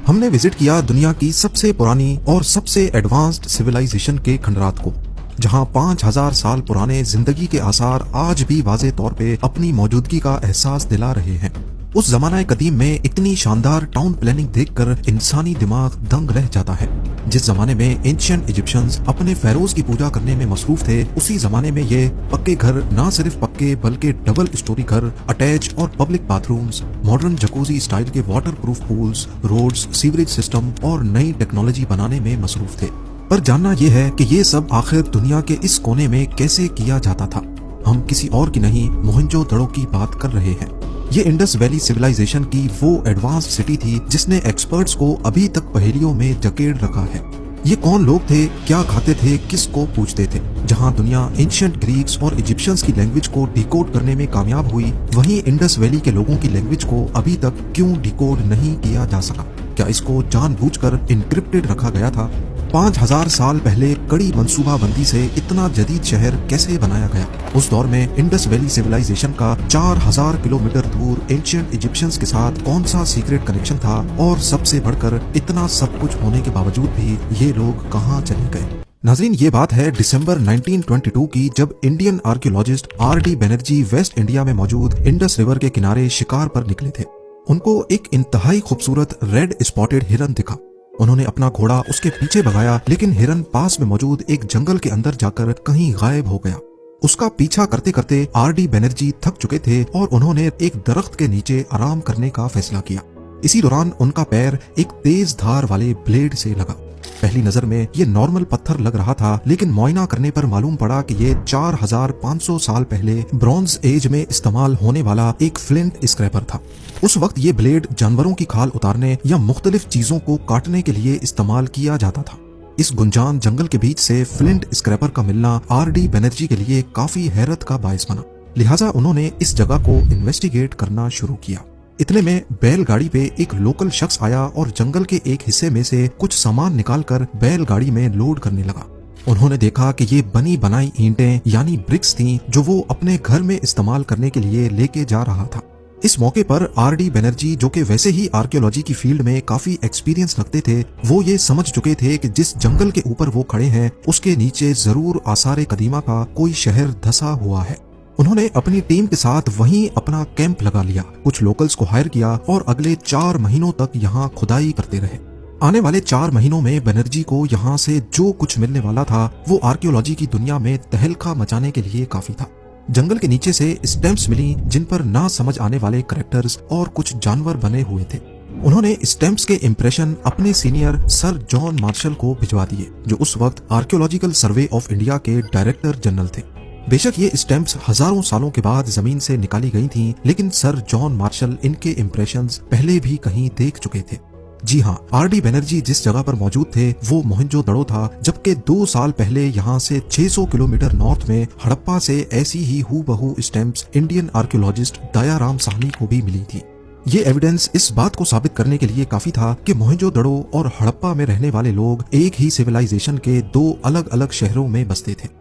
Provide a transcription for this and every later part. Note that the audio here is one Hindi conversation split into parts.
हमने विजिट किया दुनिया की सबसे पुरानी और सबसे एडवांस्ड सिविलाइजेशन के खंडरात को, जहां 5000 साल पुराने जिंदगी के आसार आज भी वाज़े तौर पे अपनी मौजूदगी का एहसास दिला रहे हैं। उस जमाना कदीम में इतनी शानदार टाउन प्लानिंग देखकर इंसानी दिमाग दंग रह जाता है। जिस जमाने में एंशिएंट इजिप्शियंस अपने फेरोज की पूजा करने में मसरूफ थे, उसी जमाने में ये पक्के घर ना सिर्फ पक्के बल्कि डबल स्टोरी घर, अटैच और public bathrooms, modern jacuzzi style के water proof pools, roads, sewerage system और नई टेक्नोलॉजी बनाने में मसरूफ थे। पर जानना यह है कि ये सब आखिर दुनिया के इस कोने में कैसे किया जाता था। हम किसी और की नहीं, मोहनजोदड़ो की बात कर रहे हैं। ये इंडस वैली सिविलाइजेशन की वो एडवांस्ड सिटी थी जिसने एक्सपर्ट्स को अभी तक पहेलियों में जकेड़ रखा है। ये कौन लोग थे, क्या खाते थे, किसको पूछते थे? जहां दुनिया एंशिएंट ग्रीक्स और इजिप्शियंस की लैंग्वेज को डिकोड करने में कामयाब हुई, वहीं इंडस वैली के लोगों की लैंग्वेज को अभी तक क्यों डिकोड नहीं किया जा सका? क्या इसको जानबूझकर इनक्रिप्टेड रखा गया था? 5000 साल पहले कड़ी मंसूबाबंदी से इतना जदीद शहर कैसे बनाया गया? उस दौर में इंडस वैली सिविलाइजेशन का 4000 किलोमीटर दूर एंशिएंट इजिप्शियंस के साथ कौन सा सीक्रेट कनेक्शन था? और सबसे बढ़कर इतना सब कुछ होने के बावजूद भी ये लोग कहाँ चले गए? नाज़रीन, ये बात है दिसंबर 1922 की, जब Indian archaeologist R.D. Banerjee waste India में मौजूद इंडस रिवर के किनारे शिकार पर निकले थे। उनको एक इंतहाई खूबसूरत रेड स्पॉटेड हिरन दिखा। उन्होंने अपना घोड़ा उसके पीछे भगाया, लेकिन हिरन पास में मौजूद एक जंगल के अंदर जाकर कहीं गायब हो गया। उसका पीछा करते करते R.D. बैनर्जी थक चुके थे और उन्होंने एक दरख्त के नीचे आराम करने का फैसला किया। इसी दौरान उनका पैर एक तेज धार वाले ब्लेड से लगा। पहली नजर में ये नॉर्मल पत्थर लग रहा था, लेकिन मुआयना करने पर मालूम पड़ा कि ये 4500 साल पहले ब्रॉन्ज एज में इस्तेमाल होने वाला एक फ्लिंट स्क्रैपर था। उस वक्त ये ब्लेड जानवरों की खाल उतारने या मुख्तलिफ चीजों को काटने के लिए इस्तेमाल किया जाता था। इस गुंजान जंगल के बीच से फ्लिंट स्क्रैपर का मिलना R.D. बैनर्जी के लिए काफी हैरत का बायस बना। लिहाजा उन्होंने इस जगह को इन्वेस्टिगेट करना शुरू किया। इतने में बैलगाड़ी पे एक लोकल शख्स आया और जंगल के एक हिस्से में से कुछ सामान निकालकर बैलगाड़ी में लोड करने लगा। उन्होंने देखा कि ये बनी बनाई ईंटें यानी ब्रिक्स थीं, जो वो अपने घर में इस्तेमाल करने के लिए लेके जा रहा था। इस मौके पर R.D. बैनर्जी, जो कि वैसे ही आर्कियोलॉजी की फील्ड में काफी एक्सपीरियंस रखते थे, वो ये समझ चुके थे कि जिस जंगल के ऊपर वो खड़े हैं उसके नीचे जरूर आसारे कदीमा का कोई शहर धसा हुआ है। उन्होंने अपनी टीम के साथ वहीं अपना कैंप लगा लिया, कुछ लोकल्स को हायर किया और अगले 4 महीनों तक यहाँ खुदाई करते रहे। आने वाले 4 महीनों में बैनर्जी को यहाँ से जो कुछ मिलने वाला था वो आर्कियोलॉजी की दुनिया में तहलका मचाने के लिए काफी था। जंगल के नीचे से स्टैम्प्स मिली जिन पर ना समझ आने वाले कैरेक्टर्स और कुछ जानवर बने हुए थे। उन्होंने स्टैम्प्स के इंप्रेशन अपने सीनियर सर जॉन मार्शल को भिजवा दिए, जो उस वक्त आर्कियोलॉजिकल सर्वे ऑफ इंडिया के डायरेक्टर जनरल थे। बेशक ये स्टैम्प्स हजारों सालों के बाद जमीन से निकाली गई थीं, लेकिन सर जॉन मार्शल इनके इंप्रेशंस पहले भी कहीं देख चुके थे। जी हाँ, R.D. बैनर्जी जिस जगह पर मौजूद थे वो मोहनजोदड़ो था, जबकि 2 साल पहले यहाँ से 600 किलोमीटर नॉर्थ में हड़प्पा से ऐसी ही हूबहू stamps Indian archaeologist Dayaram Sahni को भी मिली थी। ये एविडेंस इस बात को साबित करने के लिए काफी था कि मोहनजोदड़ो और हड़प्पा में रहने वाले लोग एक ही सिविलाइजेशन के 2 अलग अलग शहरों में बसते थे।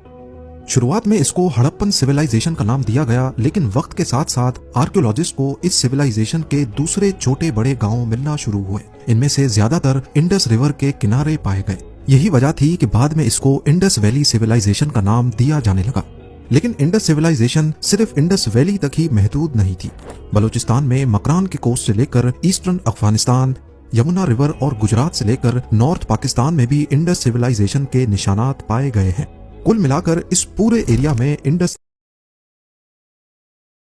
शुरुआत में इसको हड़प्पन सिविलाइजेशन का नाम दिया गया, लेकिन वक्त के साथ साथ आर्कियोलॉजिस्ट को इस सिविलाइजेशन के दूसरे छोटे बड़े गांव मिलना शुरू हुए। इनमें से ज्यादातर इंडस रिवर के किनारे पाए गए। यही वजह थी कि बाद में इसको इंडस वैली सिविलाइजेशन का नाम दिया जाने लगा। लेकिन इंडस सिविलाइजेशन सिर्फ इंडस वैली तक ही महदूद नहीं थी। बलूचिस्तान में मकरान के कोस्ट से लेकर ईस्टर्न अफगानिस्तान, यमुना रिवर और गुजरात से लेकर नॉर्थ पाकिस्तान में भी इंडस सिविलाइजेशन के निशानात पाए गए हैं। कुल मिलाकर इस पूरे एरिया में इंडस